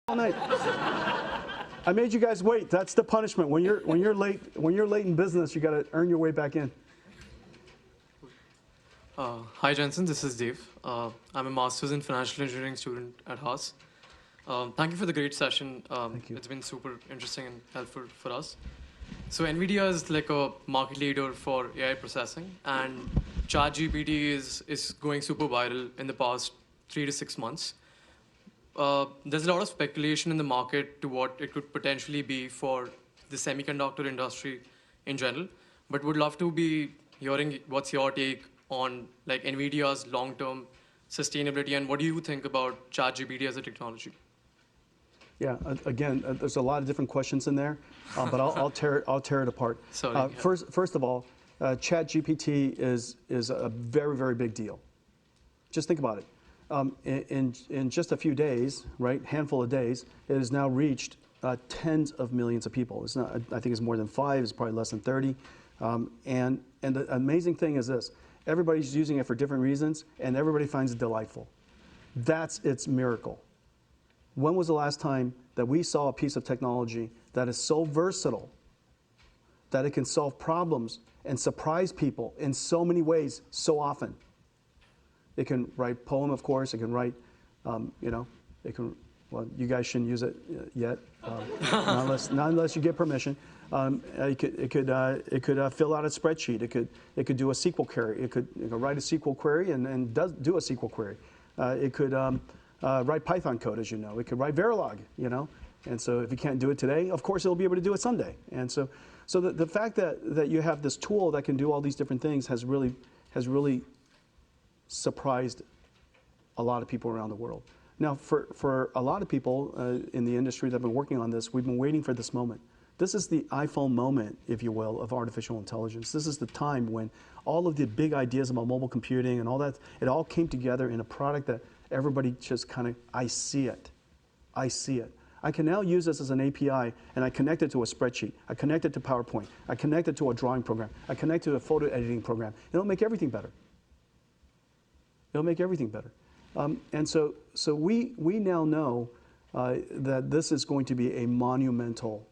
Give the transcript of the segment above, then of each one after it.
all night. I made you guys wait. That's the punishment. When you're late in business, you got to earn your way back in. Hi Jensen, this is Dave. I'm a master's in financial engineering student at Haas. Thank you for the great session. Thank you. It's been super interesting and helpful for us. So NVIDIA is like a market leader for AI processing, and ChatGPT is going super viral in the past 3 to 6 months. There's a lot of speculation in the market to what it could potentially be for the semiconductor industry in general, but would love to be hearing what's your take on like NVIDIA's long-term sustainability, and what do you think about ChatGPT as a technology? Yeah, again, there's a lot of different questions in there, but I'll tear it apart. Sorry, yeah. First of all, ChatGPT is a very, very big deal. Just think about it. In just a few days, right, handful of days, it has now reached tens of millions of people. It's not, I think it's more than 5. It's probably less than 30. And the amazing thing is this: everybody's using it for different reasons, and everybody finds it delightful. That's its miracle. When was the last time that we saw a piece of technology that is so versatile that it can solve problems and surprise people in so many ways so often? It can write poem, of course. It can write, it can. Well, you guys shouldn't use it yet, not unless you get permission. It could fill out a spreadsheet. It could do a SQL query. It could write a SQL query and does do a SQL query. It could write Python code, as you know. It could write Verilog, And so if you can't do it today, of course it'll be able to do it someday. And so the fact that you have this tool that can do all these different things has really surprised a lot of people around the world. Now, for a lot of people in the industry that have been working on this, we've been waiting for this moment. This is the iPhone moment, if you will, of artificial intelligence. This is the time when all of the big ideas about mobile computing and all that, it all came together in a product that everybody just kind of, I see it. I see it. I can now use this as an API, and I connect it to a spreadsheet. I connect it to PowerPoint. I connect it to a drawing program. I connect it to a photo editing program. It'll make everything better. It'll make everything better. And so we now know that this is going to be a monumental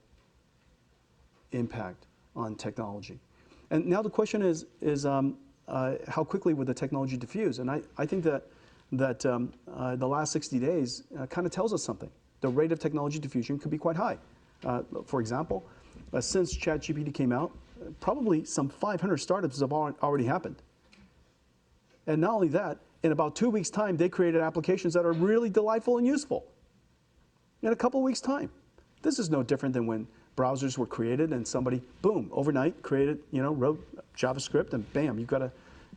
impact on technology. And now the question is how quickly would the technology diffuse? And I think that the last 60 days kind of tells us something. The rate of technology diffusion could be quite high. For example, since ChatGPT came out, probably some 500 startups have already happened. And not only that, in about 2 weeks' time, they created applications that are really delightful and useful. In a couple of weeks' time. This is no different than when browsers were created and somebody, boom, overnight created, wrote JavaScript, and bam, you've got a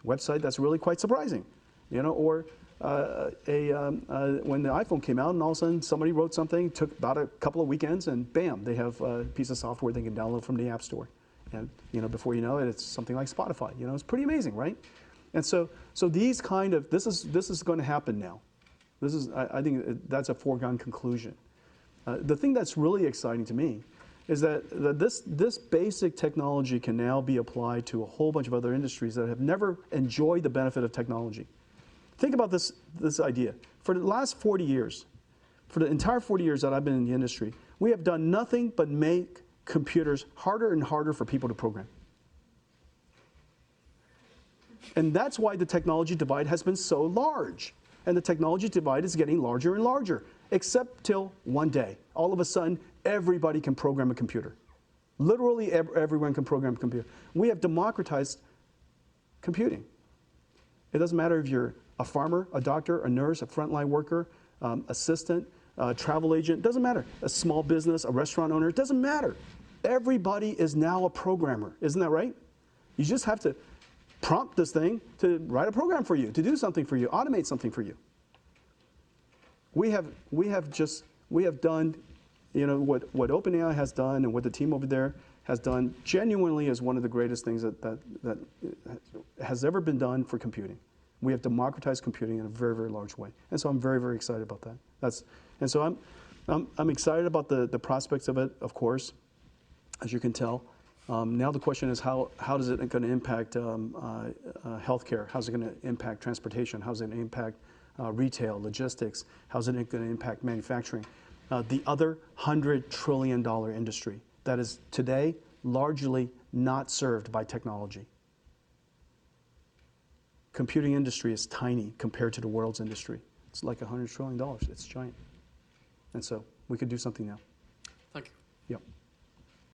website that's really quite surprising. Or when the iPhone came out and all of a sudden somebody wrote something, took about a couple of weekends, and bam, they have a piece of software they can download from the App Store. And before you know it, it's something like Spotify. It's pretty amazing, right? And so these kind of, this is going to happen now. I think that's a foregone conclusion. The thing that's really exciting to me is that this basic technology can now be applied to a whole bunch of other industries that have never enjoyed the benefit of technology. Think about this idea. For the last 40 years, for the entire 40 years that I've been in the industry, we have done nothing but make computers harder and harder for people to program. And that's why the technology divide has been so large. And the technology divide is getting larger and larger, except till one day, all of a sudden, everybody can program a computer. Literally everyone can program a computer. We have democratized computing. It doesn't matter if you're a farmer, a doctor, a nurse, a frontline worker, assistant, travel agent, doesn't matter. A small business, a restaurant owner, it doesn't matter. Everybody is now a programmer, isn't that right? You just have to prompt this thing to write a program for you, to do something for you, automate something for you. We have done, what OpenAI has done and what the team over there has done genuinely is one of the greatest things that has ever been done for computing. We have democratized computing in a very, very large way. And so I'm very, very excited about that. And so I'm excited about the prospects of it, of course, as you can tell. Now the question is how is it going to impact healthcare? How's it going to impact transportation? How's it going to impact retail, logistics? How's it going to impact manufacturing? the other $100 trillion industry that is today largely not served by technology. Computing industry is tiny compared to the world's industry. It's like $100 trillion. It's giant. And so we could do something now. Thank you. Yep.